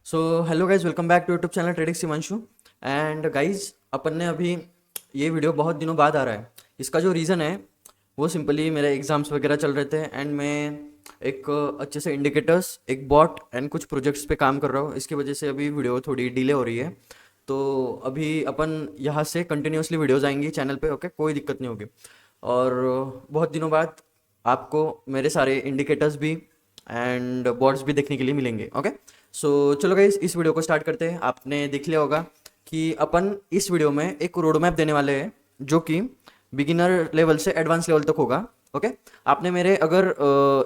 So hello guys, welcome back to YouTube channel trading Himanshu. And guys, अपन ने अभी ये वीडियो बहुत दिनों बाद आ रहा है। इसका जो रीज़न है वो सिंपली मेरे एग्जाम्स वगैरह चल रहे थे एंड मैं एक अच्छे से इंडिकेटर्स, एक बॉट एंड कुछ प्रोजेक्ट्स पे काम कर रहा हूँ। इसकी वजह से अभी वीडियो थोड़ी डिले हो रही है। तो अभी अपन यहाँ से कंटिन्यूसली वीडियोज़ आएंगी चैनल पे, ओके, कोई दिक्कत नहीं होगी। और बहुत दिनों बाद आपको मेरे सारे इंडिकेटर्स भी एंड बॉट्स भी देखने के लिए मिलेंगे, ओके। सो चलो गाइस, इस वीडियो को स्टार्ट करते हैं। आपने देख लिया होगा कि अपन इस वीडियो में एक रोड मैप देने वाले हैं जो कि बिगिनर लेवल से एडवांस लेवल तक होगा, ओके। आपने मेरे अगर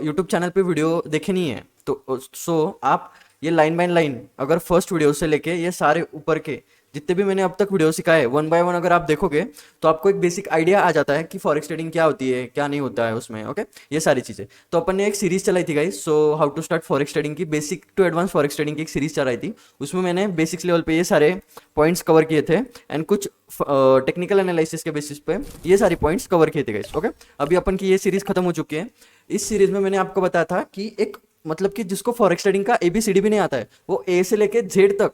यूट्यूब चैनल पे वीडियो देखे नहीं है तो आप ये लाइन बाय लाइन अगर फर्स्ट वीडियो से लेके ये सारे ऊपर के जितने भी मैंने अब तक वीडियो सिखाए वन बाय वन अगर आप देखोगे तो आपको एक बेसिक आइडिया आ जाता है कि फॉरेक्स ट्रेडिंग क्या होती है, क्या नहीं होता है उसमें, ओके। ये सारी चीज़ें तो अपन ने एक सीरीज चलाई थी guys, so how to start forex trading की basic to advance forex trading की एक सीरीज चलाई थी। उसमें मैंने बेसिक्स लेवल पे ये सारे पॉइंट्स कवर किए थे एंड कुछ टेक्निकल एनालिसिस के बेसिस पे ये सारे पॉइंट्स कवर किए थे गाइस, ओके। अभी अपन की ये सीरीज खत्म हो चुकी है। इस सीरीज में मैंने आपको बताया था कि एक मतलब कि जिसको फॉरेक्स ट्रेडिंग का ABCD भी नहीं आता है वो ए से लेके जेड तक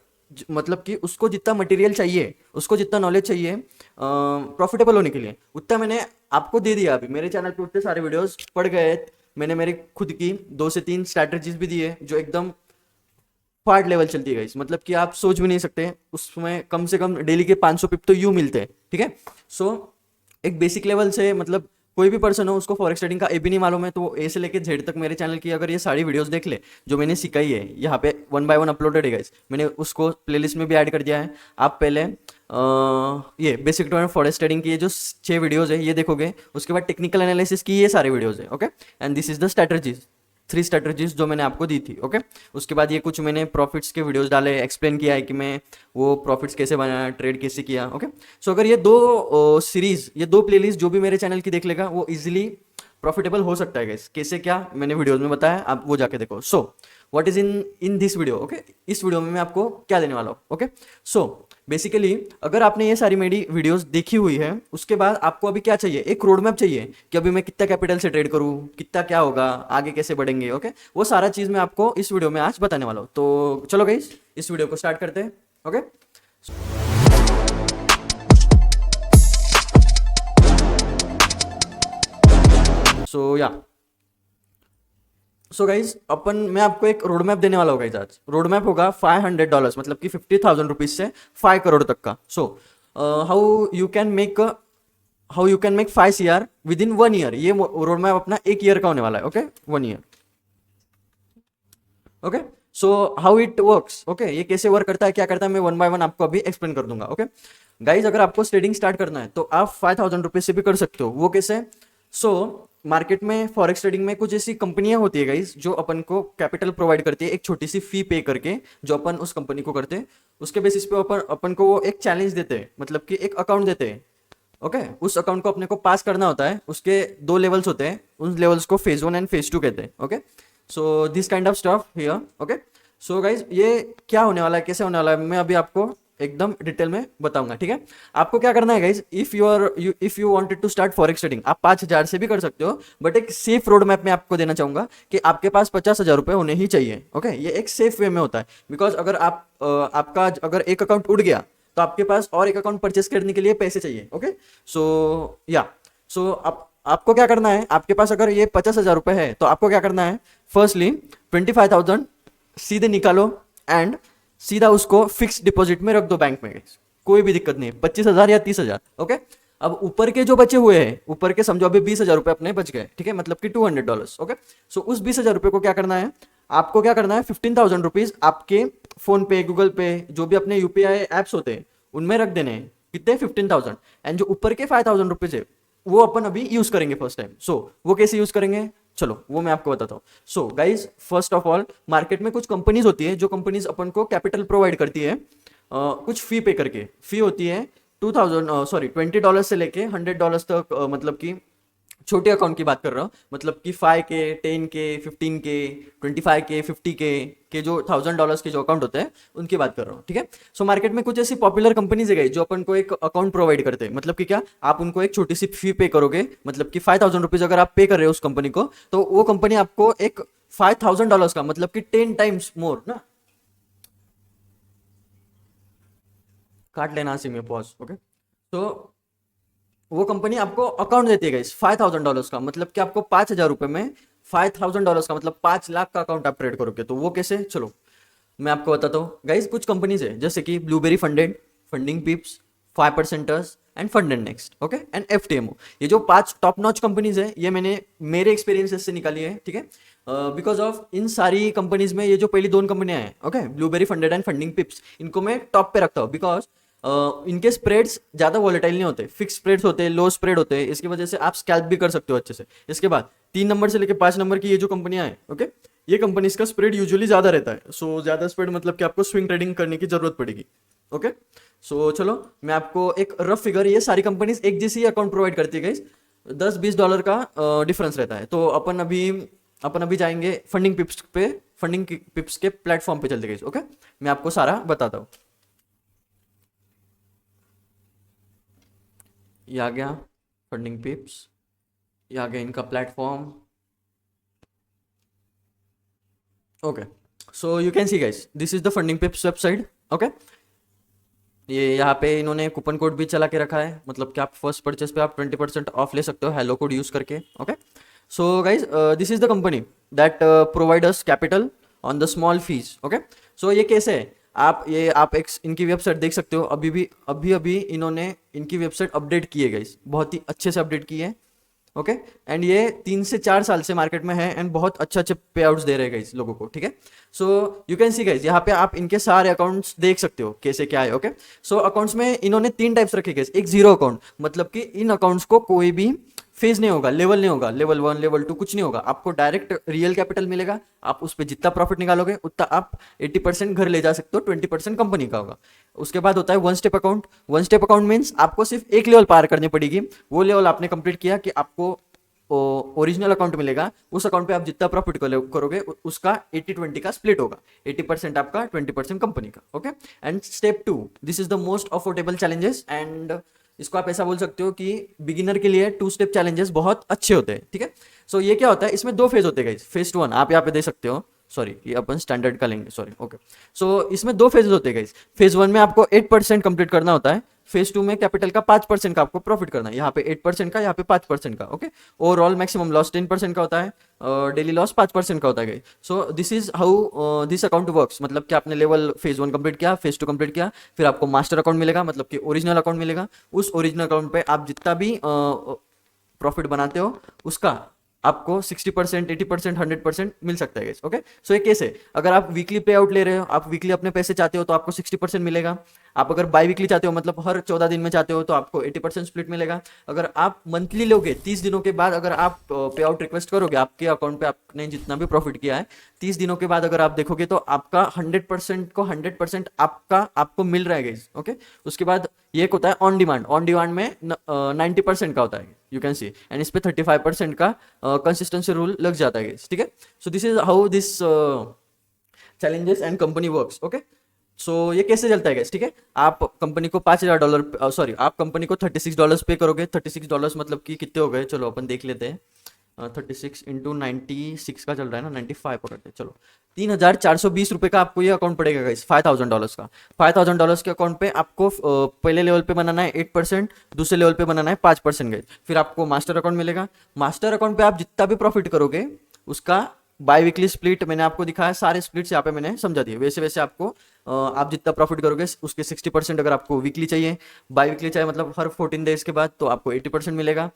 मतलब कि उसको जितना मटेरियल चाहिए, उसको जितना नॉलेज चाहिए प्रॉफिटेबल होने के लिए, उतना मैंने आपको दे दिया। अभी मेरे चैनल पे उतने सारे वीडियोस पड़ गए। मैंने मेरी खुद की 2 से 3 स्ट्रैटेजीज भी दी है जो एकदम फाड़ लेवल चलती है गाइस, मतलब कि आप सोच भी नहीं सकते। उसमें कम से कम डेली के 500 पिप तो यूं मिलते हैं, ठीक है। सो एक बेसिक लेवल से मतलब कोई भी पर्सन हो उसको फॉरेक्स ट्रेडिंग का ए भी नहीं मालूम है तो वो ए से लेके जेड तक मेरे चैनल की अगर ये सारी वीडियोस देख ले जो मैंने सिखाई है, यहाँ पे वन बाय वन अपलोडेड है गाइस। मैंने उसको प्लेलिस्ट में भी ऐड कर दिया है। आप पहले ये बेसिक टू फॉरेक्स ट्रेडिंग की ये जो 6 वीडियोस है ये देखोगे, उसके बाद टेक्निकल एनालिसिस की ये सारे वीडियोस है, okay. And this is the strategies, 3 strategies जो मैंने आपको दी थी, ओके। उसके बाद ये कुछ मैंने प्रॉफिट्स के वीडियोस डाले, एक्सप्लेन किया है कि मैं वो प्रॉफिट्स कैसे बनाया, ट्रेड कैसे किया, ओके। सो अगर ये दो सीरीज, ये दो प्लेलिस्ट जो भी मेरे चैनल की देख लेगा वो इजीली प्रॉफिटेबल हो सकता है गाइस। कैसे क्या मैंने वीडियोस में बताया, आप वो जाके देखो। So what is in in this video, okay. इस वीडियो में मैं आपको क्या देने वाला हूँ, ओके। सो बेसिकली अगर आपने ये सारी मेरी वीडियोस देखी हुई है उसके बाद आपको अभी क्या चाहिए, एक रोड मैप चाहिए कि अभी मैं कितना कैपिटल से ट्रेड करूँ, कितना क्या होगा, आगे कैसे बढ़ेंगे, ओके। वो सारा चीज़ मैं आपको इस वीडियो में आज बताने वाला हूँ। तो चलो गाइस, इस वीडियो को स्टार्ट करते हैं, ओके। सो या सो गाइज, अपन मैं आपको एक रोड मैप देने वाला हूँ गाइज। आज रोड मैप होगा $500, मतलब कि 50,000 रुपीज से 5 करोड़ तक का। So how you can make 5 CR with in 1 year. ये रोड मैप अपना 1 ईयर का होने वाला है, okay, 1 year, okay. So how it works, okay, ये कैसे वर्क करता है, क्या करता है, मैं वन बाय वन आपको अभी एक्सप्लेन कर दूंगा, ओके। गाइज, अगर आपको ट्रेडिंग स्टार्ट करना है तो आप 5,000 रुपीज से भी कर सकते हो। वो कैसे? सो मार्केट में फॉरेक्स ट्रेडिंग में कुछ ऐसी कंपनियां होती है गाइज जो अपन को कैपिटल प्रोवाइड करती है, एक छोटी सी फी पे करके जो अपन उस कंपनी को करते हैं। उसके बेसिस पे अपन को वो एक चैलेंज देते हैं, मतलब कि एक अकाउंट देते हैं, ओके। उस अकाउंट को अपने को पास करना होता है। उसके 2 लेवल्स होते हैं, उन लेवल्स को फेज 1 एंड फेज 2 कहते हैं, okay. So this kind of stuff here, okay. So guys, ये क्या होने वाला है, कैसे होने वाला है, मैं अभी आपको एकदम डिटेल में बताऊंगा, ठीक है। आपको क्या करना है guys, if you wanted to start forex trading, आप 5,000 से भी कर सकते हो, बट एक सेफ रोड मैप में आपको देना चाहूंगा कि आपके पास 50,000 रुपए होने ही चाहिए, ओके। ये एक सेफ वे में होता है, बिकॉज अगर आपका अगर एक अकाउंट उड़ गया तो आपके पास और एक अकाउंट परचेस करने के लिए पैसे चाहिए, ओके। सो या सो आपको क्या करना है, आपके पास अगर ये 50,000 रुपए है तो आपको क्या करना है, फर्स्टली 25,000 सीधे निकालो एंड सीधा उसको फिक्स डिपॉजिट में रख दो बैंक में, कोई भी दिक्कत नहीं है, 25,000 या 30,000, ओके। अब ऊपर के जो बचे हुए हैं, ऊपर के समझो अभी 20,000 रुपए अपने बच गए, ठीक है, मतलब कि $200, ओके। सो उस 20,000 रुपए को क्या करना है, आपको क्या करना है, 15,000 रुपीज आपके फोन पे, गूगल पे, जो भी अपने UPI एप्स होते हैं उनमें रख देने हैं, कितने, 15,000। एंड जो ऊपर के 5,000 रुपीज है वो अपन अभी यूज करेंगे फर्स्ट टाइम। सो वो कैसे यूज करेंगे, चलो वो मैं आपको बताता हूँ। So guys, first of all market में कुछ कंपनीज होती है जो कंपनीज अपन को कैपिटल प्रोवाइड करती है कुछ फी पे करके। फी होती है $20 से लेके $100 तक, मतलब कि छोटे अकाउंट की बात कर रहा हूँ, मतलब कि 5K, 10K, 15K, 25K, 50K के जो $1,000 के जो अकाउंट होते हैं उनकी बात कर रहा हूँ, ठीक है। सो मार्केट में कुछ ऐसी पॉपुलर कंपनीज है गई जो अपन को एक अकाउंट प्रोवाइड करते हैं, मतलब कि क्या, आप उनको एक छोटी सी फी पे करोगे, मतलब कि 5,000 रुपीज अगर आप पे कर रहे हो उस कंपनी को तो वो कंपनी आपको एक $5,000 का, मतलब कि 10 टाइम्स मोर ना, काट लेना इसी में पॉज। ओके, तो वो कंपनी आपको अकाउंट देती है गाइस $5,000 का, मतलब कि आपको 5,000 रुपये में $5,000 का मतलब 5 लाख का अकाउंट आप ट्रेड करोगे। तो वो कैसे, चलो मैं आपको बताता हूँ गाइस। कुछ कंपनीज है जैसे कि blueberry funded, funding पिप्स, 5%ers end fund and next, okay, and FTMO। ये जो 5 टॉप नॉच कंपनीज है, ये मैंने मेरे एक्सपीरियंसेस से निकाली है, ठीक है। बिकॉज ऑफ इन सारी कंपनीज में ये जो पहली दोनों कंपनियां हैं, okay, blueberry funded and funding पिप्स, इनको मैं टॉप पे रखता हूँ बिकॉज इनके स्प्रेड्स ज़्यादा वॉलेटाइल नहीं होते, फिक्स स्प्रेड्स होते हैं, लो स्प्रेड होते हैं, इसकी वजह से आप स्कैल्प भी कर सकते हो अच्छे से। इसके बाद 3 नंबर से लेकर 5 नंबर की ये जो कंपनियां हैं, ओके, ये कंपनीज का स्प्रेड यूजुअली ज़्यादा रहता है। सो ज़्यादा स्प्रेड मतलब कि आपको स्विंग ट्रेडिंग करने की जरूरत पड़ेगी। ओके, सो चलो मैं आपको एक रफ फिगर, ये सारी कंपनीज एक जैसी अकाउंट प्रोवाइड करती है गाइस, $10-20 का डिफरेंस रहता है। तो अपन अभी जाएंगे फंडिंग पिप्स पे, फंडिंग पिप्स के प्लेटफॉर्म पे चलते गाइस। ओके, मैं आपको सारा बताता हूँ। ये आ गया फंडिंग पिप्स, ये आ गया इनका platform. Okay, so you can see guys, this is the funding पिप्स website. Okay, ये यहाँ पे इन्होंने कूपन कोड भी चला के रखा है, मतलब कि आप फर्स्ट परचेस पे आप 20% ऑफ ले सकते हो हेलो कोड यूज करके। Okay, so guys this is the company that provide us capital on the small fees. Okay, so ये कैसे है, आप एक इनकी वेबसाइट देख सकते हो। अभी अभी इन्होंने इनकी वेबसाइट अपडेट की है गाइज, बहुत ही अच्छे से अपडेट की है। ओके, एंड ये 3 से 4 साल से मार्केट में है एंड बहुत अच्छे अच्छे पे आउट्स दे रहे हैं गाइज लोगों को, ठीक है। So you can see guys, यहाँ पे आप इनके सारे अकाउंट्स देख सकते हो कैसे क्या है। ओके, सो अकाउंट्स में इन्होंने 3 टाइप्स रखे गाइज। एक जीरो अकाउंट, मतलब कि इन अकाउंट्स को कोई भी फेज नहीं होगा, लेवल नहीं होगा, लेवल 1 लेवल 2 कुछ नहीं होगा, आपको डायरेक्ट रियल कैपिटल मिलेगा। आप उस पर जितना प्रॉफिट निकालोगे उतना आप 80% घर ले जा सकते हो, 20% कंपनी का होगा। उसके बाद होता है 1 step account. 1 step account means आपको सिर्फ एक लेवल पार करनी पड़ेगी, वो लेवल आपने कंप्लीट किया कि आपको ओरिजिनल अकाउंट मिलेगा। उस अकाउंट पे आप जितना प्रॉफिट करोगे उसका 80-20 का स्प्लिट होगा, 80% आपका, 20% कंपनी का। Okay, and step 2, this is the most affordable challenges, and इसको आप ऐसा बोल सकते हो कि बिगिनर के लिए 2 स्टेप चैलेंजेस बहुत अच्छे होते हैं, ठीक है। सो ये क्या होता है, इसमें 2 फेज होते हैं गाइस। फेज 1 आप यहाँ पे दे सकते हो, सॉरी ये अपन स्टैंडर्ड का लेंगे, सॉरी। ओके, सो इसमें 2 फेजेस होते हैं गाइस। फेज 1 में आपको 8% कंप्लीट करना होता है, फेज 2 में कैपिटल का 5% का आपको प्रॉफिट करना है। यहाँ पे 8% का, यहाँ पे 5% का। ओके, ओवरऑल मैक्सिमम लॉस 10% का होता है, डेली लॉस 5% का होता है। So this is how this account works, मतलब कि आपने लेवल फेज 1 कंप्लीट किया, फेज 2 कंप्लीट किया, फिर आपको मास्टर अकाउंट मिलेगा, मतलब कि ओरिजिनल अकाउंट मिलेगा। उस ओरिजिनल अकाउंट पे आप जितना भी प्रॉफिट बनाते हो उसका आपको 60%, 80%, 100% मिल सकता है। ओके, सो ये केस है, अगर आप वीकली पे आउट ले रहे हो, आप वीकली अपने पैसे चाहते हो तो आपको 60% मिलेगा। आप अगर बाई वीकली चाहते हो, मतलब हर 14 दिन में चाहते हो, तो आपको 80% स्प्लिट मिलेगा। अगर आप मंथली लोगे, 30 दिनों के बाद अगर आप पे आउट रिक्वेस्ट करोगे आपके अकाउंट पे, आपने जितना भी प्रॉफिट किया है 30 दिनों के बाद अगर आप देखोगे तो आपका 100% को 100% आपको मिल रहा है गाइस। ओके, उसके बाद ये एक होता है ऑन डिमांड। ऑन डिमांड में 90% का होता है, यू कैन सी, एंड इस पे 35% का कंसिस्टेंसी रूल लग जाता है, ठीक है। So this is how this challenges and company works. Okay, so ये कैसे चलता है, ठीक है। आप कंपनी को $5,000, सॉरी आप कंपनी को $36 पे करोगे। $36 मतलब कि कितने हो गए, चलो अपन देख लेते हैं। 36 इंटू 96 का चल रहा है ना, 95 पकड़ते हैं, चलो $3,420 का आपको ये अकाउंट पड़ेगा गाइस, $5,000 का। $5,000 के अकाउंट पे आपको पहले लेवल पे बनाना है 8%, दूसरे लेवल पे बनाना है 5% गाइस। फिर आपको मास्टर अकाउंट मिलेगा। मास्टर अकाउंट पे आप जितना भी प्रॉफिट करोगे उसका बाई वीकली स्प्लिट मैंने आपको दिखाया, सारे स्प्लिट्स यहाँ पे मैंने समझा दिए। वैसे वैसे आपको आप जितना प्रॉफिट करोगे उसके 60% अगर आपको वीकली चाहिए, बाई वीकली चाहिए मतलब हर 14 डेज के बाद, तो आपको 80% मिलेगा।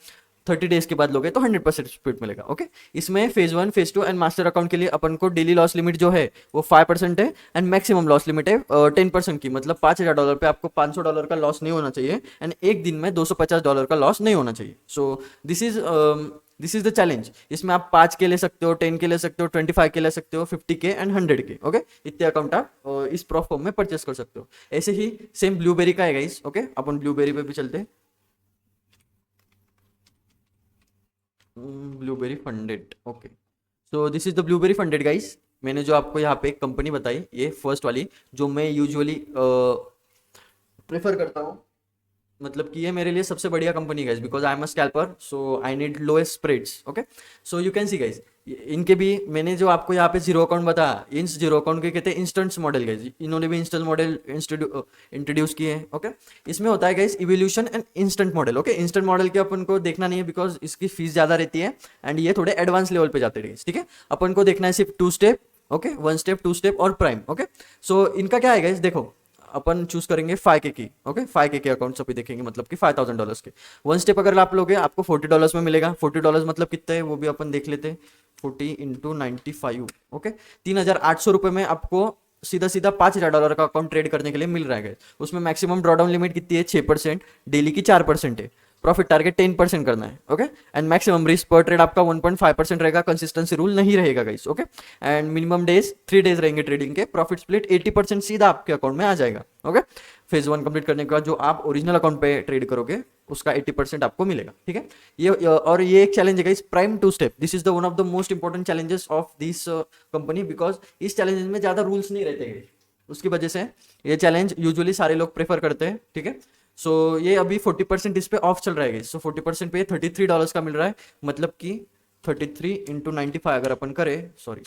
30 डेज के बाद लोगे तो 100% स्प्लिट मिलेगा। ओके, इसमें phase 1, phase 2 and master account के लिए अपन को डेली लॉस लिमिट जो है वो 5% है, एंड मैक्सिमम लॉस लिमिट है 10% की, मतलब $5,000 पे आपको $500 का लॉस नहीं होना चाहिए, एंड एक दिन में $250 का लॉस नहीं होना चाहिए। सो दिस इज द चैलेंज। इसमें आप 5 के ले सकते हो, 10 के ले सकते हो, 25 के ले सकते हो, 50 के एंड 100 के। ओके, इतने अकाउंट आप इस प्रोफॉर्म में परचेस कर सकते हो। ऐसे ही सेम ब्लूबेरी का है गाइस। ओके, अपन ब्लूबेरी पे भी चलते हैं। Blueberry funded. Okay, so this is the blueberry funded guys. मैंने जो आपको यहाँ पे एक कंपनी बताई, ये फर्स्ट वाली जो मैं यूजुअली प्रेफर करता हूँ, मतलब कि ये मेरे लिए सबसे बढ़िया company guys, because I am a scalper, so I need lowest spreads. Okay, so you can see guys, इनके भी मैंने जो आपको यहाँ पे जीरो अकाउंट बताया, इन जीरो अकाउंट के कहते हैं इंस्टेंट मॉडल गाइज, इन्होंने भी इंस्टेंट मॉडल इंट्रोड्यूस किए हैं। ओके, इसमें होता है guys evolution and instant model. Okay, instant model के अपन को देखना नहीं है बिकॉज इसकी फीस ज़्यादा रहती है एंड ये थोड़े एडवांस लेवल पे जाते हैं। ठीक है, अपन को देखना है सिर्फ 2 स्टेप, ओके, 1 स्टेप, 2 स्टेप और प्राइम। ओके, सो इनका क्या है गाइज, देखो अपन चूज करेंगे 5K की। ओके, 5K के अकाउंट्स अभी देखेंगे, मतलब कि $5,000 के। 1 स्टेप अगर आप लोगे आपको $40 में मिलेगा। $40 मतलब कितना है वो भी अपन देख लेते हैं, 40 इंटू 95। ओके, 3,800 रुपये में आपको सीधा सीधा $5,000 का अकाउंट ट्रेड करने के लिए मिल रहा है। उसमें मैक्सिमम ड्रॉडाउन लिमिट कितनी है, 6%, डेली की 4% है, प्रॉफिट टारगेट 10% करना है। ओके, एंड मैक्सिमम रिस्क पर ट्रेड आपका 1.5% रहेगा, कंसिस्टेंसी रूल नहीं रहेगा guys. Okay, and minimum days 3 days रहेंगे ट्रेडिंग के। प्रॉफिट स्प्लिट 80% सीधा आपके अकाउंट में आ जाएगा। ओके, फेज 1 कंप्लीट करने के बाद जो आप ओरिजिनल अकाउंट पे ट्रेड करोगे उसका 80% आपको मिलेगा। ठीक है, और ये एक चैलेंज है guys, prime 2 step. This is the one of the most important challenges of this company, because इस चैलेंजेस में ज्यादा रूल्स नहीं रहते गाइस, उसकी वजह से ये चैलेंज यूजुअली सारे लोग प्रेफर करते हैं। ठीक है, सो ये अभी 40% इस पे ऑफ चल रहा है। सो 40% पे $33 का मिल रहा है, मतलब कि 33 इंटू 95 अगर अपन करें, सॉरी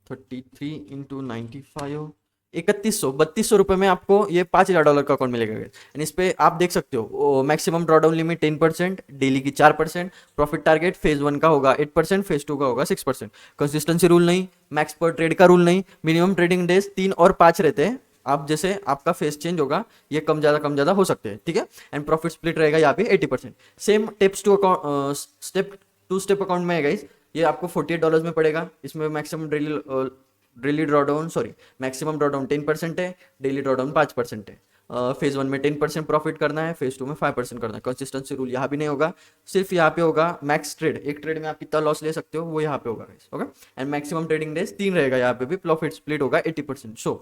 33 इंटू 95, 3100 में आपको ये $5,000 का अकाउंट मिलेगा। एंड इस पे आप देख सकते हो मैक्सिमम ड्रॉडाउन लिमिट 10%, डेली की 4%, प्रॉफिट टारगेट फेज 1 का होगा 8%, फेज 2 का होगा 6%। कंसिस्टेंसी रूल नहीं, मैक्स पर ट्रेड का रूल नहीं, मिनिमम ट्रेडिंग डेज 3 और 5 रहते हैं। आप जैसे आपका फेस चेंज होगा ये कम ज़्यादा हो सकते हैं। ठीक है, एंड प्रॉफिट स्प्लिट रहेगा यहाँ पे 80%। Same tips to account step account में है गाइस, ये आपको $48 में पड़ेगा। इसमें maximum daily drawdown maximum drawdown 10% है, डेली ड्रॉडाउन 5% है। फेज 1 में 10% प्रॉफिट करना है, फेज 2 में 5% करना है। कंसिस्टेंसी रूल यहाँ भी नहीं होगा, सिर्फ यहाँ पे होगा मैक्स ट्रेड, एक ट्रेड में आप कितना लॉस ले सकते हो वो यहाँ पे होगा। Okay, and maximum trading days 3 रहेगा, यहाँ पे भी प्रॉफिट स्प्लिट होगा 80%। So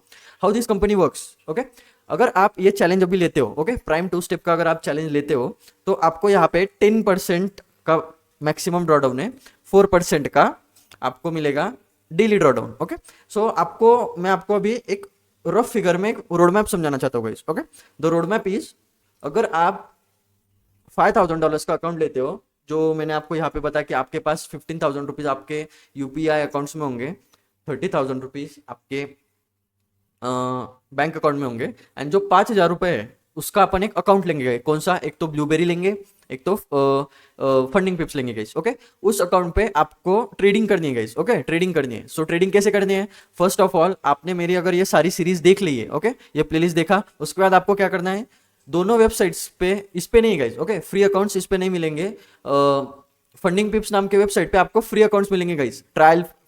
how this company works. Okay, अगर आप ये चैलेंज अभी लेते हो, ओके, प्राइम 2 स्टेप का अगर आप चैलेंज लेते हो तो आपको यहाँ पे 10% का मैक्सिमम ड्रॉडाउन है, 4% का आपको मिलेगा डेली ड्रॉडाउन। ओके, सो मैं आपको अभी एक रफ फिगर में एक रोड मैप समझाना चाहता हूँ guys. Okay, the road map is, अगर आप $5,000 का अकाउंट लेते हो, जो मैंने आपको यहाँ पे बताया कि आपके पास 15,000 रुपीज आपके यूपीआई अकाउंट्स में होंगे, 30,000 रुपीज आपके बैंक अकाउंट में होंगे, एंड जो 5,000 रुपये है उसका अपन एक अकाउंट लेंगे। कौन सा, एक तो ब्लूबेरी लेंगे, एक तो फंडिंग पिप्स लेंगे गाइस। ओके, उस अकाउंट पे आपको ट्रेडिंग करनी है गाइस। ओके, ट्रेडिंग करनी है। सो ट्रेडिंग कैसे करनी है, फर्स्ट ऑफ ऑल आपने मेरी अगर ये सारी सीरीज देख ली है, ओके, ये प्लेलिस्ट देखा, उसके बाद आपको क्या करना है, दोनों वेबसाइट्स पे, इस पे नहीं गाइस, ओके, फ्री अकाउंट्स इस पे नहीं मिलेंगे। फंडिंग पिप्स नाम के वेबसाइट पे आपको फ्री अकाउंट्स मिलेंगे guys,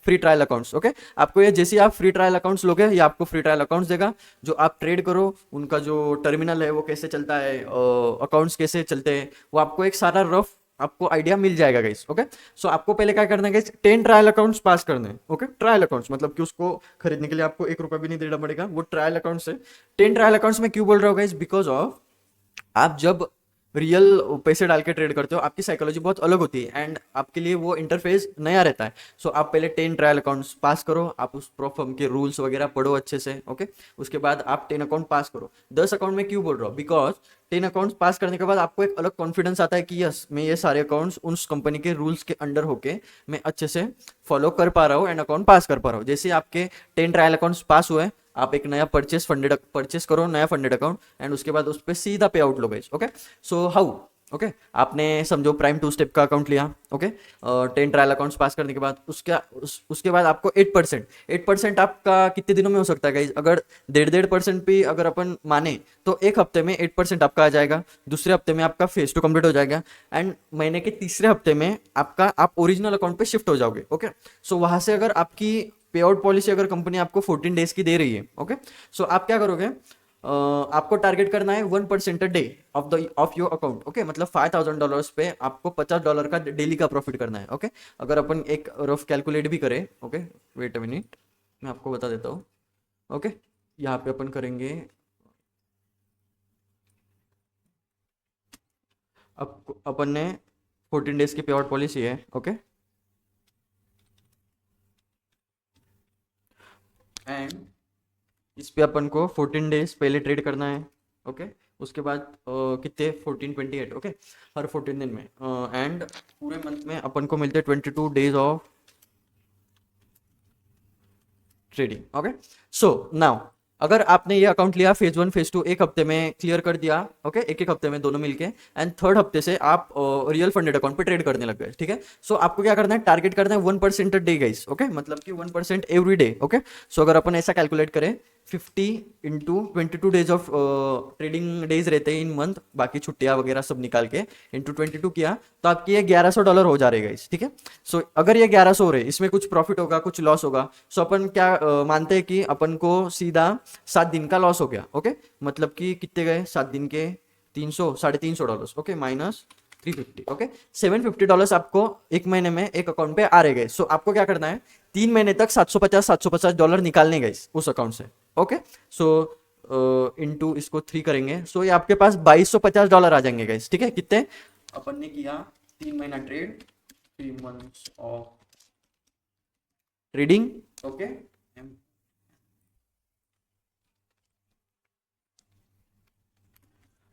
free trial accounts. Okay, आपको ये जैसे आप फ्री ट्रायल अकाउंट्स लोगे ये आपको फ्री ट्रायल अकाउंट्स देगा, जो आप ट्रेड करो उनका जो टर्मिनल है वो कैसे चलता है, अकाउंट्स कैसे चलते हैं, वो आपको एक सारा रफ आपको आइडिया मिल जाएगा गाइस। ओके, सो आपको पहले क्या करना है गाइस, 10 ट्रायल अकाउंट्स पास करने हैं। ओके, ट्रायल अकाउंट्स मतलब कि उसको खरीदने के लिए आपको ₹1 भी नहीं देना पड़ेगा, वो ट्रायल अकाउंट्स है। 10 ट्रायल अकाउंट्स में क्यों बोल रहा हूँ गाइस, बिकॉज ऑफ आप जब रियल पैसे डाल के ट्रेड करते हो आपकी साइकोलॉजी बहुत अलग होती है एंड आपके लिए वो इंटरफेस नया रहता है। सो आप पहले 10 ट्रायल अकाउंट्स पास करो, आप उस प्रो फर्म के रूल्स वगैरह पढ़ो अच्छे से। ओके, उसके बाद आप 10 अकाउंट पास करो। 10 अकाउंट में क्यों बोल रहा हूँ, बिकॉज 10 अकाउंट्स पास करने के बाद आपको एक अलग कॉन्फिडेंस आता है कि यस मैं ये सारे अकाउंट्स उस कंपनी के रूल्स के अंडर होके मैं अच्छे से फॉलो कर पा रहा हूँ एंड अकाउंट पास कर पा रहा हूँ। जैसे आपके 10 ट्रायल अकाउंट्स पास हुए, आप एक नया परचेस करो, नया फंडेड अकाउंट, एंड उसके बाद उस पर सीधा पे out low guys. Okay, so how, okay, आपने समझो प्राइम 2 स्टेप का अकाउंट लिया। ओके, 10 ट्रायल अकाउंट्स पास करने के बाद उसके बाद आपको 8% आपका कितने दिनों में हो सकता है गाइस, अगर 1.5% भी अगर अपन माने तो एक हफ्ते में 8% आपका आ जाएगा, दूसरे हफ्ते में आपका फेज 2 कंप्लीट हो जाएगा, एंड महीने के तीसरे हफ्ते में आप ओरिजिनल अकाउंट पे शिफ्ट हो जाओगे। ओके, सो वहां से अगर आपकी पे आउट पॉलिसी अगर कंपनी आपको 14 डेज की दे रही है, ओके, सो आप क्या करोगे, आपको टारगेट करना है 1% a day of your account. Okay, मतलब $5,000 पे आपको $50 का डेली का प्रॉफिट करना है। ओके, अगर अपन एक रफ कैलकुलेट भी करें, ओके, वेट अ मिनट, मैं आपको बता देता हूँ। ओके, यहाँ पे अपन करेंगे, अब अपन ने 14 डेज की पे आउट पॉलिसी है। ओके, एंड इस पे अपन को 14 डेज पहले ट्रेड करना है। ओके। उसके बाद कितने 1428, ओके, हर 14 दिन में, एंड पूरे मंथ में अपन को मिलते 22 days of trading. Okay, so now अगर आपने ये अकाउंट लिया फेज 1 फेज 2 एक हफ्ते में क्लियर कर दिया, ओके, एक एक हफ्ते में दोनों मिलके, एंड थर्ड हफ्ते से आप रियल फंडेड अकाउंट पे ट्रेड करने लग गए, ठीक है। सो आपको क्या करना है, टारगेट करना है 1% अ डे गाइस, ओके, मतलब कि 1% एवरी डे, ओके। सो अगर अपन ऐसा कैलकुलेट करें 50 into 22 days of trading days रहते हैं इन मंथ, बाकी छुट्टियां वगैरह सब निकाल के इंटू 22 किया तो आपकी ये $1100 हो जा रहे गाइस, ठीक है। सो अगर ये 1100 हो रहे, इसमें कुछ प्रॉफिट होगा कुछ लॉस होगा, सो अपन क्या मानते हैं कि अपन को सीधा 7 दिन का लॉस हो गया, ओके। मतलब कि कितने गए 7 दिन के, 300, $350, ओके, माइनस 350, ओके। $750 आपको एक महीने में एक अकाउंट पे आ रहे गए। सो आपको क्या करना है, 3 महीने तक $750 निकालने गए उस अकाउंट से, ओके। सो इंटू इसको 3 करेंगे, सो ये आपके पास $2250 आ जाएंगे गाइस, ठीक है। कितने अपन ने किया, 3 महीना trade, 3 months of trading, okay.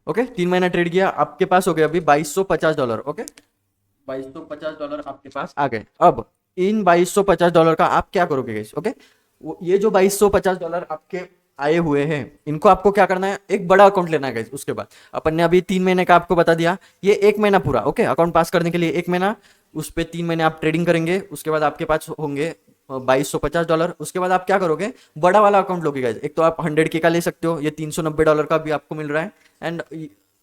Okay, 3 महीना ट्रेड किया, आपके पास हो गया अभी $2250, ओके। $2250 आपके पास आ गए। अब इन $2250 का आप क्या करोगे गाइस, ओके। ये जो $2250 आपके आए हुए हैं, इनको आपको क्या करना है, एक बड़ा अकाउंट लेना है गाइस। उसके बाद अपन ने अभी 3 महीने का आपको बता दिया, ये एक महीना पूरा, ओके, अकाउंट पास करने के लिए एक महीना, उस पर 3 महीने आप ट्रेडिंग करेंगे, उसके बाद आपके पास होंगे $2250। उसके बाद आप क्या करोगे, बड़ा वाला अकाउंट लोगे गाइस। एक तो आप 100K का ले सकते हो, ये $390 का भी आपको मिल रहा है, एंड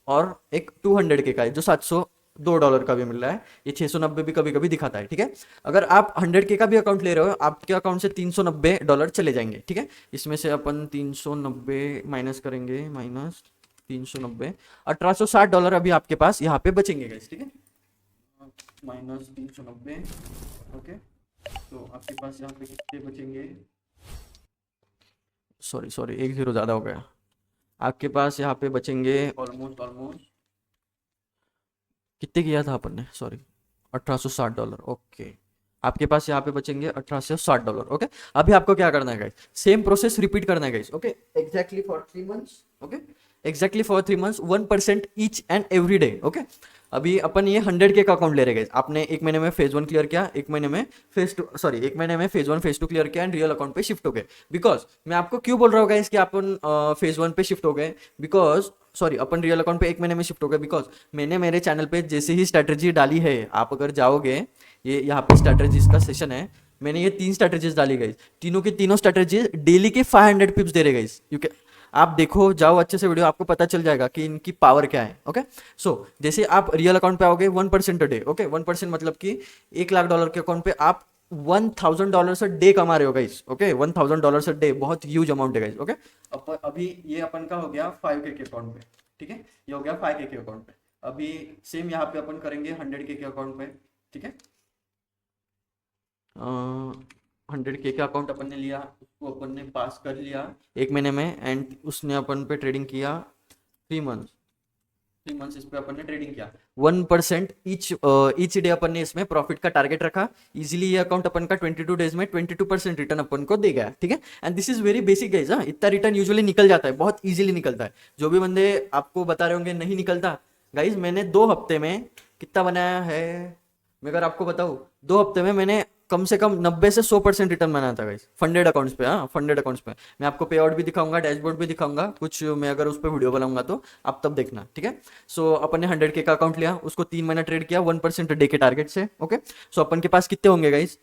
और एक 200K का है जो $702 का भी मिल रहा है, ये 690 भी कभी कभी दिखाता है, ठीक है। अगर आप 100K का भी अकाउंट ले रहे हो, आपके अकाउंट से $390 चले जाएंगे, ठीक है। इसमें से अपन 390 माइनस करेंगे, माइनस 390, $1860 अभी आपके पास यहाँ पे बचेंगे गाइस, ठीक है, माइनस 390, ओके। तो आपके पास यहाँ पे कितने बचेंगे, सॉरी सॉरी, एक जीरो ज़्यादा हो गया, आपके पास यहाँ पे बचेंगे ऑलमोस्ट ऑलमोस्ट, कितने किया था अपन ने, सॉरी, $1860, ओके। आपके पास यहाँ पे बचेंगे $1860, ओके। अभी आपको क्या करना है गाइस, सेम प्रोसेस रिपीट करना है guys, okay, exactly for 3 months, okay, exactly for 3 months, 1% each and every day, okay. अभी अपन ये 100K का अकाउंट ले रहे हैं, आपने एक महीने में फेज 1 क्लियर किया, एक महीने में फेज 2, सॉरी, एक महीने में फेज 1 फेज 2 क्लियर किया एंड रियल अकाउंट पे शिफ्ट हो गए। बिकॉज मैं आपको क्यों बोल रहा हूँ गाइस कि अपन फेज 1 पे शिफ्ट हो गए, because sorry, upon real account पे एक महीने में शिफ्ट हो गए, बिकॉज मैंने मेरे चैनल पे जैसे ही स्ट्रैटेजी डाली है, आप अगर जाओगे, ये यहाँ पे स्ट्रैटेजीज का सेशन है, मैंने ये 3 स्ट्रैटेजीज डाली गई, तीनों की तीनों स्ट्रैटेजीज डेली के 500 पिप्स दे रहे गई, यू कैन, आप देखो जाओ अच्छे से वीडियो, आपको पता चल जाएगा कि इनकी पावर क्या है, ओके। सो जैसे आप रियल अकाउंट पे आओगे 1% अ डे, ओके, 1% मतलब कि $1,00,000 के अकाउंट पे आप $1,000 अ डे कमा रहे हो गाइस, ओके, $1,000 अ डे, बहुत ह्यूज अमाउंट है गाइस, ओके। अभी ये अपन का हो गया 5K के अकाउंट पे, ठीक है, ये हो गया 5K के अकाउंट पे। अभी सेम यहाँ पे अपन करेंगे 100K के अकाउंट पे, ठीक है। 100K का अकाउंट अपन ने लिया, उसको अपन ने पास कर लिया एक महीने में, एंड उसने अपन पे ट्रेडिंग किया 3 months, 3 months इस पे अपन ने ट्रेडिंग किया, 1% ईच डे अपन ने इसमें प्रॉफिट का टारगेट रखा। इजीली ये अकाउंट अपन का 22 डेज में 22% रिटर्न अपन को दे गया, ठीक है। And this is very basic guys, हाँ, इतना रिटर्न यूजुअली निकल जाता है, बहुत इजीली निकलता है। जो भी बंदे आपको बता रहे होंगे नहीं निकलता, गाइज मैंने 2 हफ्ते में कितना बनाया है, मैं अगर आपको बताऊँ, 2 हफ्ते में मैंने कम से कम 90 से 100% रिटर्न बनाया था गाइस, फंडेड अकाउंट्स पे, हाँ, फंडेड अकाउंट्स पे। मैं आपको पे आउट भी दिखाऊंगा, डैशबोर्ड भी दिखाऊंगा कुछ, मैं अगर उस पर वीडियो बनाऊंगा तो आप तब देखना, ठीक है। सो अपन ने 100K का अकाउंट लिया, उसको 3 महीना ट्रेड किया 1% डे के टारगेट से, ओके। सो अपन के पास कितने होंगे गाइस,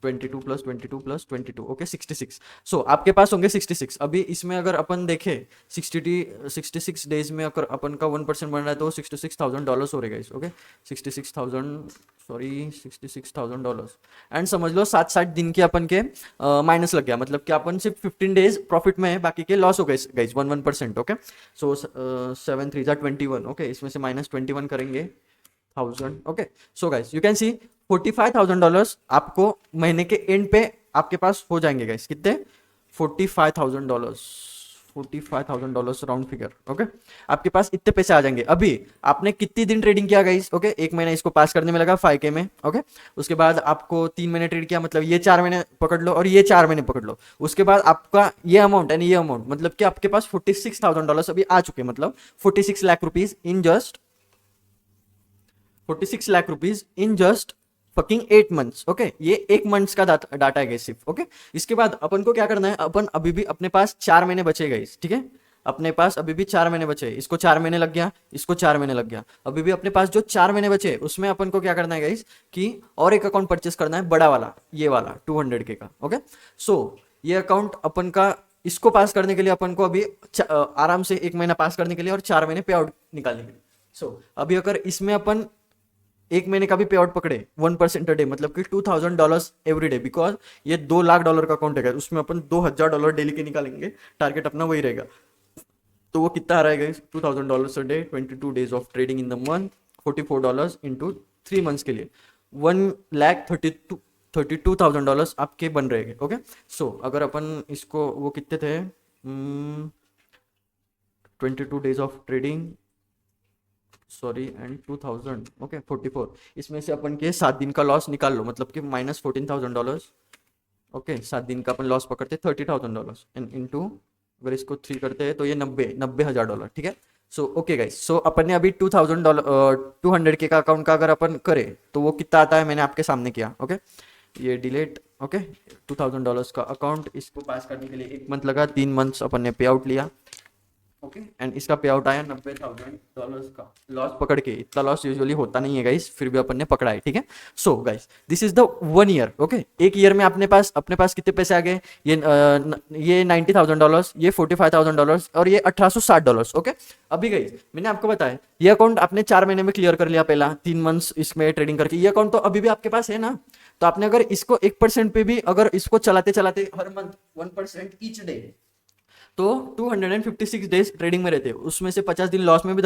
22 प्लस 22 प्लस 22, ओके, 66। सो आपके पास होंगे 66। अभी इसमें अगर अपन देखें 66 डेज में अगर अपन का 1% बन रहा है तो $66,000 हो रहेगा इस, ओके, 66,000, सॉरी, $66,000, एंड समझ लो 60 दिन के अपन के माइनस लग गया, मतलब कि अपन सिर्फ 15 डेज प्रॉफिट में है, बाकी के लॉस हो गए गाइस 1%, ओके। सो 7 3 21, ओके, इसमें से -21 करेंगे 1000, okay. So guys you can see $45,000 आपको महीने के एंड पे आपके पास हो जाएंगे गाइस, कितने, $45,000, $45,000 राउंड फिगर। ओके, आपके पास इतने पैसे आ जाएंगे। अभी आपने कितनी दिन ट्रेडिंग किया गाइस? ओके, एक महीना इसको पास करने में लगा 5K में। ओके, उसके बाद आपको 3 महीने ट्रेड किया, मतलब ये 4 महीने पकड़ लो और ये 4 महीने पकड़ लो। उसके बाद आपका ये अमाउंट एंड ये अमाउंट, मतलब कि आपके पास $46,000 अभी आ चुके, मतलब 46 lakh rupees in just 46 lakh rupees in just fucking 8 months. Okay, ये 1 मंथ्स का डाटा है गाइस सिर्फ। ओके, इसके बाद अपन को क्या करना है, अपन अभी भी अपने पास 4 महीने बचे गाइस, ठीक है, अपने पास अभी भी 4 महीने बचे। इसको 4 महीने लग गया, इसको 4 महीने लग गया, अभी भी अपने पास जो 4 महीने बचे उसमें अपन को क्या करना है गाइस कि और एक अकाउंट परचेस करना है, बड़ा वाला, ये वाला 200K का। ओके, सो ये अकाउंट अपन का, इसको पास करने के लिए अपन को अभी आराम से 1 महीना पास करने के लिए और 4 महीने पे आउट निकालने के लिए। सो अभी अगर इसमें अपन 1 महीने का भी पे आउट पकड़े 1% अ डे, मतलब कि $2,000 एवरी डे, बिकॉज ये $2 लाख का अकाउंट है, उसमें अपन $2,000 डेली के निकालेंगे, टारगेट अपना वही रहेगा। तो वो कितना आ रहा है $2,000 a day, 22 days of trading in the month, $44 into 3 months के लिए 1,32,000 आपके बन रहेंगे। ओके, सो अगर अपन इसको, वो कितने थे, 22 days of trading, sorry, and 2000, okay, 44, इसमें से अपन के 7 दिन का लॉस निकाल लो, मतलब कि -$14,000। ओके, 7 दिन का अपन लॉस पकड़ते $30,000 एंड इंटू, अगर इसको 3 करते हैं तो ये 90,000, ठीक है। सो ओके गाइस, सो अपन ने अभी $200K का अकाउंट का अगर अपन करें तो वो कितना आता है, मैंने आपके सामने किया। ओके, ये डिलीट। ओके, $2,000 का अकाउंट, इसको पास करने के लिए 1 मंथ लगा, 3 मंथ्स अपन ने पे आउट लिया। ओके, एंड इसका पे आउट आया $90,000 का। लॉस पकड़ के, इतना लॉस यूजुअली होता नहीं है गाइस, फिर भी अपन ने पकड़ा है, ठीक है। So guys, this is the 1 year. Okay, एक ईयर में अपने पास कितने पैसे आ गए, ये $90,000, ये $45,000 और ये $1,860। ओके, अभी गाइस मैंने आपको बताया ये अकाउंट आपने 4 महीने में क्लियर कर लिया, पहला 3 मंथ्स इसमें ट्रेडिंग करके, ये अकाउंट तो अभी भी आपके पास है ना। तो आपने अगर इसको 1% पे भी, अगर इसको चलाते चलाते हर मंथ 1% ईच डे, तो 256 डेज ट्रेडिंग में रहते हैं, उसमें से 50 दिन लॉस में भी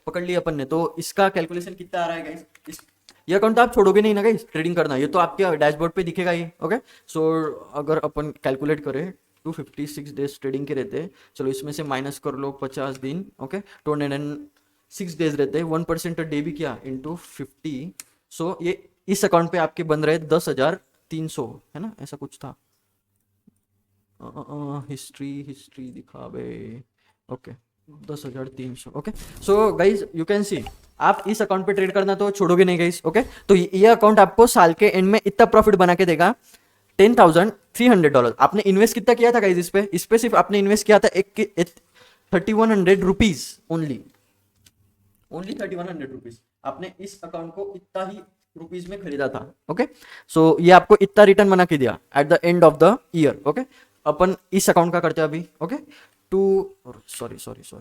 पकड़ लिया अपन ने। तो इसका कैलकुलेशन कितना आ रहा है गाइस? ये अकाउंट आप छोड़ोगे नहीं ना गाइस ट्रेडिंग करना, ये तो आपके डैशबोर्ड पे दिखेगा ही। ओके, सो अगर अपन कैलकुलेट करें, 256 डेज ट्रेडिंग के रहते हैं, चलो इसमें से माइनस कर लो 50 दिन। ओके, 206 डेज रहते हैं, 1% डे भी किया इंटू 50। सो ये इस अकाउंट पे आपके बन रहे 10,300, है ना, ऐसा कुछ था। हिस्ट्री दिखावे। Okay, 10,300। Okay, so guys you can see, आप इस अकाउंट पे ट्रेड करना तो छोड़ोगे नहीं गाइज। ओके, तो ये अकाउंट आपको साल के एंड में इतना प्रॉफिट बना के देगा, $10,300। आपने इन्वेस्ट कितना किया था गाइज इस पे सिर्फ आपने इन्वेस्ट किया था 3,100 रुपीज ओनली 3,100 रुपीज। आपने इस अकाउंट को इतना ही रुपीज में खरीदा था। ओके, सो ये आपको इतना रिटर्न बना के दिया at the end of the year. Okay, अपन इस अकाउंट का करते हैं अभी। ओके, 206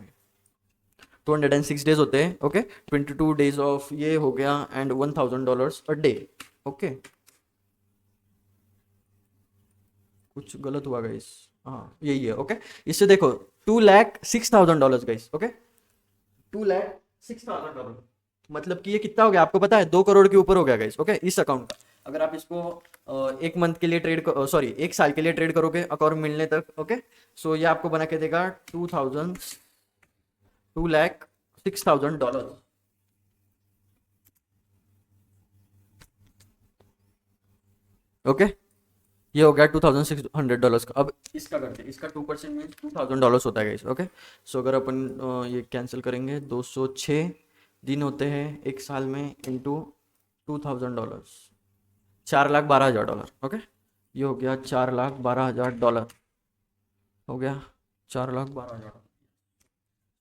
डेज होते हैं। ओके, 22 डेज ऑफ ये हो गया एंड $1,000 अ डे। ओके, कुछ गलत हुआ गाइस, हाँ यही है। ओके, इससे देखो $2,06,000 गाइस। ओके, $2,06,000, मतलब कि ये कितना हो गया आपको पता है, 2 करोड़ के ऊपर हो गया गाइस। ओके, इस अकाउंट का अगर आप इसको 1 मंथ के लिए ट्रेड, सॉरी 1 साल के लिए ट्रेड करोगे अकाउंट मिलने तक। ओके, सो ये आपको बना के देगा $2,06,000। ओके, ये हो गया $2,600 का। अब इसका करते हैं, इसका 2% में $2,000 होता है गाइस। ओके, सो अगर अपन ये कैंसिल करेंगे, 206 दिन होते हैं एक साल में, इंटू $2,000, $4,12,000। ओके, ये हो गया $4,12,000, हो गया $4,12,000।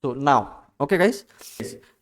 तो now okay guys,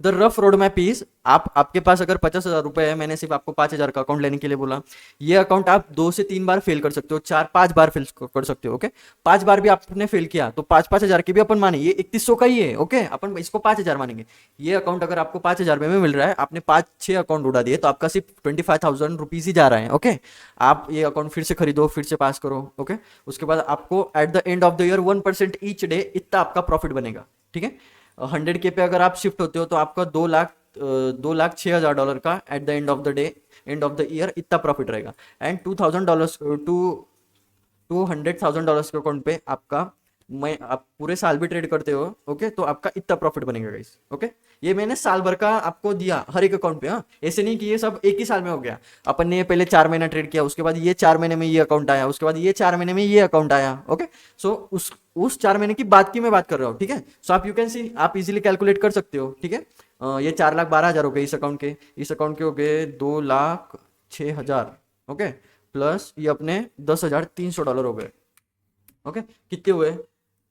the rough road map is, आपके पास अगर 50,000 रुपए है, मैंने सिर्फ आपको 5,000 का अकाउंट लेने के लिए बोला, ये अकाउंट आप 2 से 3 बार फेल कर सकते हो, 4-5 बार फेल कर सकते हो। ओके, 5 बार भी आपने फेल किया तो 5,000 के भी अपन माने, ये 3100 का ही है। ओके, अपन इसको 5,000 मानेंगे। ये अकाउंट अगर आपको 5,000 में मिल रहा है, आपने 5-6 अकाउंट उड़ा दिए, तो आपका सिर्फ 25,000 रुपीज ही जा रहा है। ओके, आप ये अकाउंट फिर से खरीदो, फिर से पास करो। ओके, उसके बाद आपको eight the end of the year 1% each day इतना आपका प्रॉफिट बनेगा। ठीक है, 100K पे अगर आप शिफ्ट होते हो तो आपका $2,06,000 का eight the end of the day, end of the year इतना प्रॉफिट रहेगा। एंड $2,000 $200,000 के अकाउंट पे आपका मैं आप पूरे साल भी ट्रेड करते हो, ओके, तो आपका इतना प्रॉफिट बनेगा गाइस, ओके। ये मैंने साल भर का आपको दिया हर एक अकाउंट पे, हाँ, ऐसे नहीं कि ये सब एक ही साल में हो गया। अपन ने पहले 4 महीना ट्रेड किया, उसके बाद ये 4 महीने में ये अकाउंट आया, उसके बाद ये 4 महीने में ये अकाउंट आया, ओके। सो उस 4 महीने की बात की मैं बात कर रहा हूँ, ठीक है। सो आप यू कैन सी, आप इजीली कैलकुलेट कर सकते हो, ठीक है। ये 4,12,000 हो गए इस अकाउंट के हो गए 2,06,000, ओके, प्लस ये अपने $10,300 हो गए, ओके। कितने हुए?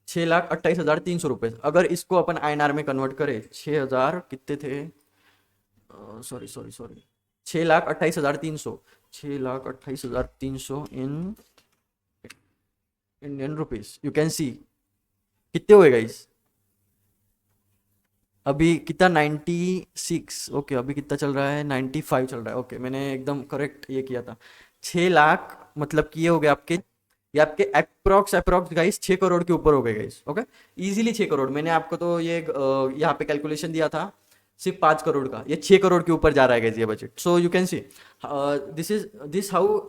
6,28,300 रुपये। अगर इसको अपन INR में कन्वर्ट करें, 6,000 कितने थे, sorry sorry sorry, 6,28,300, 6,28,300 in Indian rupees, you can see कितने हुए गाइस। अभी कितना, 96, ओके, अभी कितना चल रहा है, 95 चल रहा है, ओके, मैंने एकदम करेक्ट ये किया था। 6 लाख मतलब कि ये हो गए आपके, ये आपके अप्रोक्स अप्रोक्स गाइस 6 करोड़ के ऊपर हो गए गाइस, ओके। इजीली 6 करोड़, मैंने आपको तो ये यहाँ पे कैलकुलेशन दिया था सिर्फ 5 करोड़ का, ये 6 करोड़ के ऊपर जा रहा है गाइस ये budget. So you can see this how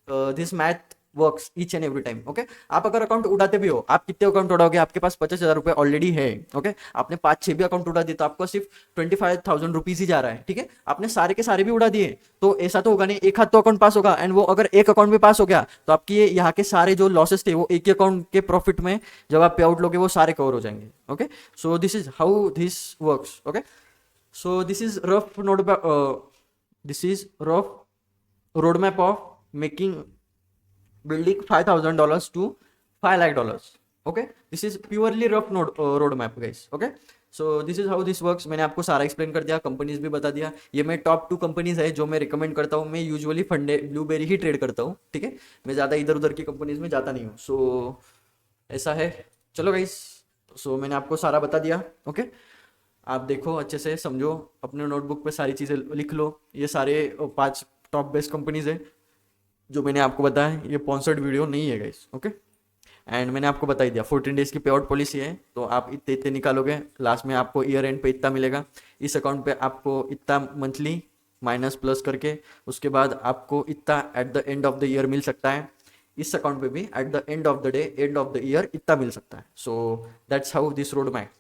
this math works each and every time, okay. आप अगर अकाउंट उड़ाते भी हो, आप कितने अकाउंट उड़ाओगे, आपके पास 50,000 रुपये ऑलरेडी है, ओके। आपने 5-6 भी अकाउंट उड़ा दिए तो आपको सिर्फ 25,000 रुपीज ही जा रहा है, ठीक है। आपने सारे के सारे भी उड़ा दिए तो ऐसा तो होगा नहीं, एक हाथ तो अकाउंट पास होगा, एंड वो अगर एक अकाउंट भी पास हो गया तो आपकी ये यहाँ के सारे जो लॉसेस थे वो एक ही अकाउंट के प्रॉफिट में जब आप पे आउट लोगे वो सारे कवर हो जाएंगे, okay. So this is how this works, okay. So this is rough note, this is rough road map of making building $5,000 to $5 lakh, okay, this is purely rough node road map guys, okay। so this is how this works। मैंने आपको सारा explain कर दिया, companies भी बता दिया। ये मैं टॉप 2 कंपनीज है जो मैं रिकमेंड करता हूँ। मैं यूजुअली फंडे ब्लूबेरी ही ट्रेड करता हूँ, ठीक है। मैं ज़्यादा इधर उधर की कंपनीज में जाता नहीं हूँ। सो ऐसा है, चलो गाइस। सो मैंने आपको सारा बता दिया, ओके। आप देखो अच्छे से समझो, अपने नोटबुक पे सारी चीज़ें लिख लो। ये सारे 5 टॉप बेस्ट कंपनीज है जो मैंने आपको बताया। ये स्पॉन्सर्ड वीडियो नहीं है गाइस, ओके। एंड मैंने आपको बता ही दिया 14 डेज की पे आउट पॉलिसी है, तो आप इतने इतने निकालोगे, लास्ट में आपको ईयर एंड पे इतना मिलेगा। इस अकाउंट पे आपको इतना मंथली माइनस प्लस करके उसके बाद आपको इतना at the end of the year मिल सकता है। इस अकाउंट पे भी at the end of the day, end of the year इतना मिल सकता है। So that's how this road map,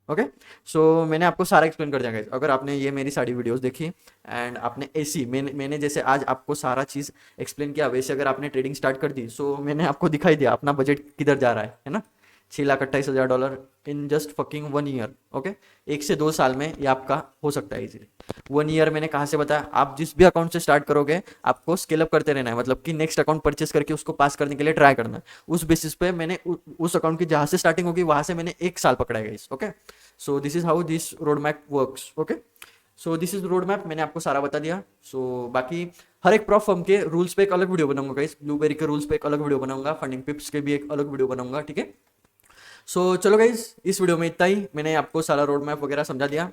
okay. So मैंने आपको सारा एक्सप्लेन कर दिया गाइस। अगर आपने ये मेरी सारी वीडियोस देखी एंड आपने ऐसी मैंने जैसे आज आपको सारा चीज़ एक्सप्लेन किया वैसे अगर आपने ट्रेडिंग स्टार्ट कर दी, सो मैंने आपको दिखाई दिया अपना बजट किधर जा रहा है ना। $6,28,000 in just fucking 1 year, okay. 1 से 2 साल में ये आपका हो सकता है इजीली। 1 ईयर मैंने कहाँ से बताया, आप जिस भी अकाउंट से स्टार्ट करोगे आपको स्केल अप करते रहना है, मतलब कि नेक्स्ट अकाउंट परचेस करके उसको पास करने के लिए ट्राई करना है। उस बेसिस पे मैंने उस अकाउंट की जहाँ से स्टार्टिंग होगी वहाँ से मैंने 1 साल पकड़ा है guys, okay. So this is how this road map works, okay. So this is road map, मैंने आपको सारा बता दिया। सो बाकी हर एक प्रॉफ फर्म के रूल्स पे एक अलग वीडियो बनाऊंगा गाइस। ब्लूबेरी के रूल्स पे एक अलग वीडियो बनाऊंगा, फंडिंग पिप्स के भी एक अलग वीडियो बनाऊंगा, ठीक है। सो चलो गाइस, इस वीडियो में इतना ही। मैंने आपको सारा रोड मैप वगैरह समझा दिया।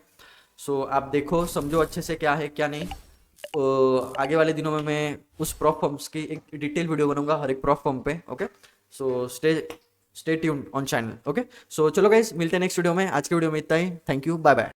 सो आप देखो समझो अच्छे से क्या है क्या नहीं। आगे वाले दिनों में मैं उस प्रॉफ फर्म्स की एक डिटेल वीडियो बनाऊंगा हर एक प्रॉफ फर्म पे, okay. So stay tuned on channel, okay. So चलो गाइस, मिलते हैं नेक्स्ट वीडियो में। आज के वीडियो में इतना ही। Thank you, bye bye.